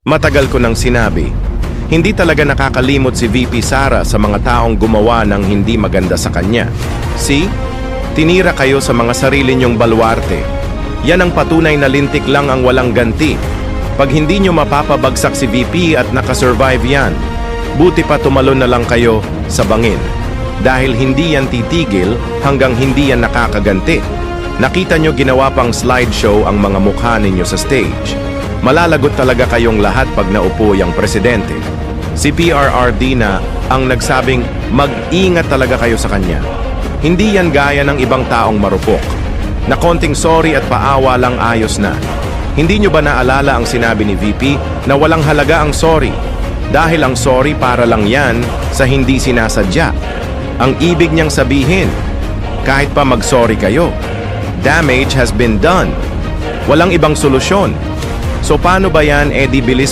Matagal ko nang sinabi, hindi talaga nakakalimot si VP Sara sa mga taong gumawa ng hindi maganda sa kanya. See? Tinira kayo sa mga sarili niyong baluarte. Yan ang patunay na lintik lang ang walang ganti. Pag hindi niyo mapapabagsak si VP at nakasurvive yan, buti pa tumalon na lang kayo sa bangin. Dahil hindi yan titigil hanggang hindi yan nakakaganti. Nakita niyo ginawa pang slideshow ang mga mukha ninyo sa stage. Malalagot talaga kayong lahat pag naupo yung presidente. Si PRRD na ang nagsabing mag-ingat talaga kayo sa kanya. Hindi yan gaya ng ibang taong marupok, na konting sorry at paawa lang ayos na. Hindi nyo ba naalala ang sinabi ni VP na walang halaga ang sorry? Dahil ang sorry para lang yan sa hindi sinasadya. Ang ibig niyang sabihin, kahit pa mag-sorry kayo, damage has been done. Walang ibang solusyon. So paano ba yan, Eddie Bilis?